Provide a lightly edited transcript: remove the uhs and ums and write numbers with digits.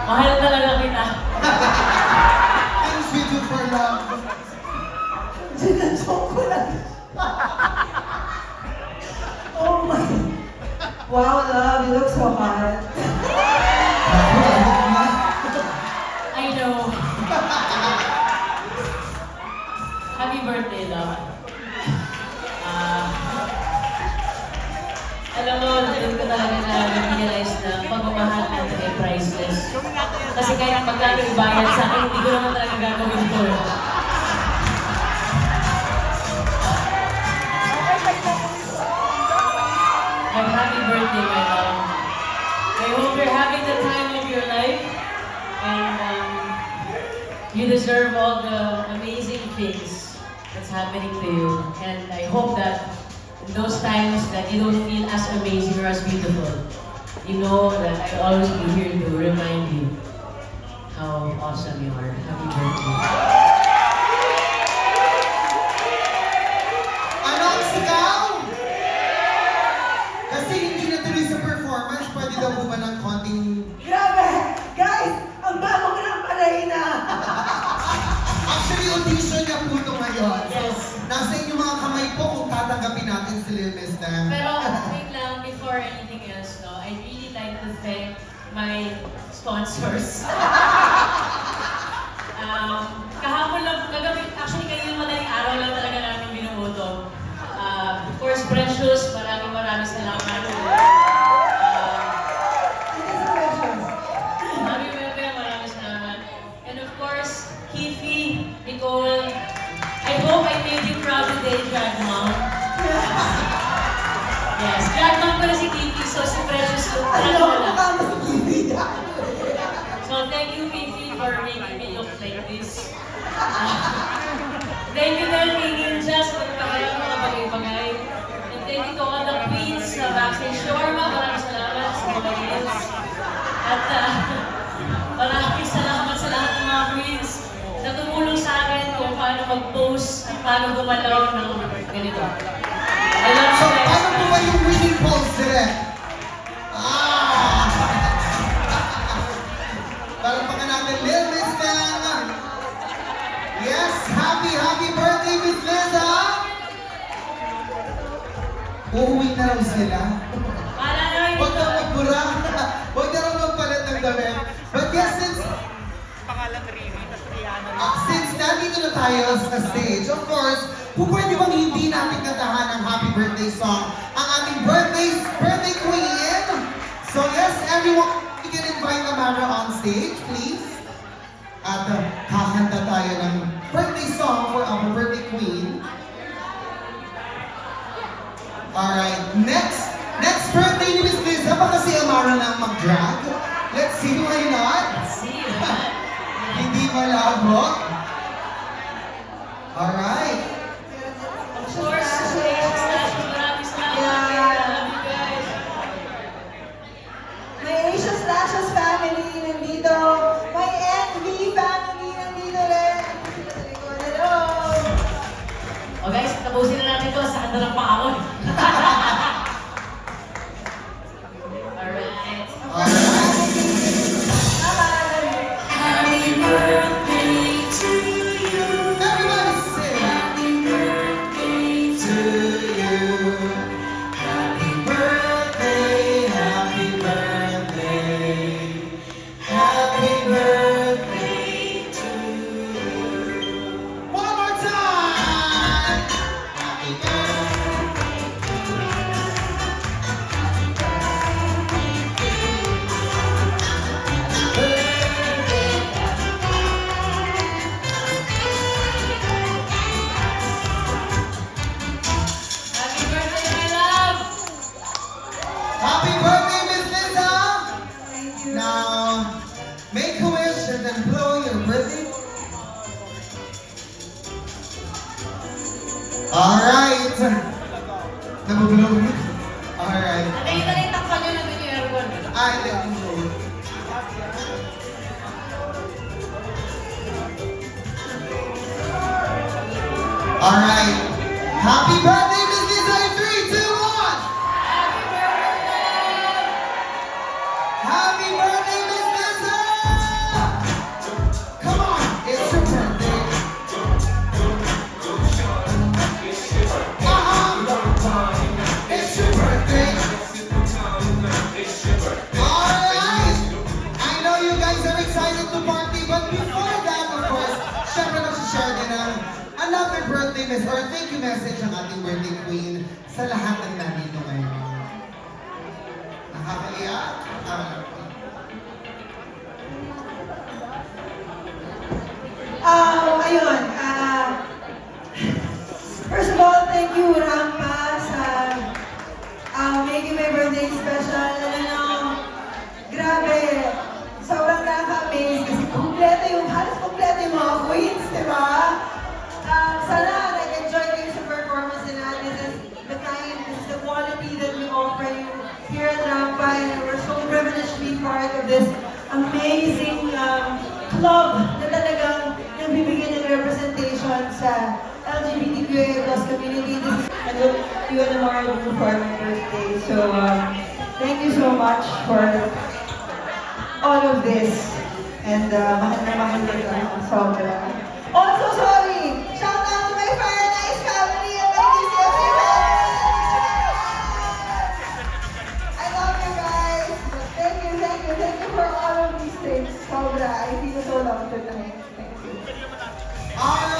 Mahal talaga kita. Things we do for love. Sinasok ko lang. Oh my. Wow, love, you look so hot. I know. Happy birthday, love. Alam mo, doon ko talaga na-realize na pagmamahal natin ay priceless. Kasi kahit magkano ibayad sa akin, hindi ko naman talaga gagawin ito. Happy birthday, my love. I hope you're having the time of your life. And you deserve all the amazing things that's happening to you. And I hope that in those times that you don't feel as amazing or as beautiful, you know that I'll always be here to remind you how awesome you are. Happy birthday. Ano ang sigaw? Kasi hindi natuloy sa performance, pwede daw po ba ng konting... Grabe! Guys, ang bago ko ng palahina! Actually, audition niya po ito ngayon. Yes. Nasa inyong mga kamay po kung tatanggapin natin si Lil Miss na. Pero wait lang, before anything else, no, I'd really like to thank my sponsors. Kahapon lang, kagabi, actually kayo yung madaling araw lang talaga namin binubuto. Of course, Precious, maraming salamat. Maraming salamat. And of course, Kifi, Nicole, I hope I made you proud today, Drag Mom. Yes, Drag Mom ko na si Kifi, so si Precious ko. Ano ko kama si Kiwi? So thank you, Kifi, for making me look like this. Thank you din kay Ninja sa pagpapagawa ng mga bagay-bagay. And thank you to all the queens sa backstage shawarma. Maraming salamat sa mga queens. At maraming salamat sa lahat ng mga queens na tumulong sa akin kung paano mag-post at paano gumalaw ng ganito. I love So, you guys. paano po ba yung winning pose direct? Palakpakan natin Lil Miss na. Yes, happy birthday, Miss Liza! Uuwi na raw sila. Wala na rin Huwag ito. na magbura. Huwag na raw magpalit ng damit. But yes, since nandito na tayo sa stage, of course, kung pwede bang hindi natin kantahan ang happy birthday song, ang ating birthday queen. So yes, everyone, we can invite Amara on stage, please. At kakanta tayo ng birthday song for our birthday queen. Alright, next birthday ni Miss Liza, baka si Amara na ang mag-drag. Let's see, why not? See you. Hindi malabo. Alright. Of course, maraming salamat. I love you guys. May Asian Slashes family nandito. May NV family nandito rin. Hello! O guys, tapusin na natin ito. Sakit na lang pa ako. Alright. Happy birthday to you. Everybody sing. Happy birthday To you. Happy birthday, happy birthday. Happy birthday to you. One more time. Happy birthday. Happy birthday, my love! Happy birthday, Miss Liza. Thank you. Now, make a wish and then blow your birthday. Alright. Nabubulong mo? Alright. Dali, takpan nyo natin yung aircon. I let you go. Alright. Happy birthday, Miss Liza, in 3, 2, 1! Happy birthday! Happy birthday, Miss Liza! happy birthday message or thank you message ang ating birthday queen sa lahat ng nandito ngayon. Nakakaiyak? Ayun, first of all, thank you, Rampa, sa making my birthday special. Grabe, sobrang nakaka-amaze kasi halos kompleto yung mga queens, di ba? Sana nag-enjoy kayo sa performance nila. This is the quality that we offer you here at Rampa, and we're so privileged to be part of this amazing club na talagang nagbibigay ng representation sa LGBTQIA+ community. And look, you and Amara do for my birthday. So, thank you so much for all of this. And mahal na mahal kita. Sobra. Also, sorry! Shout out to my Fire Nice family and my DCF family! I love you guys. Thank you for all of these things. Sobra. I feel so loved tonight. Thank you.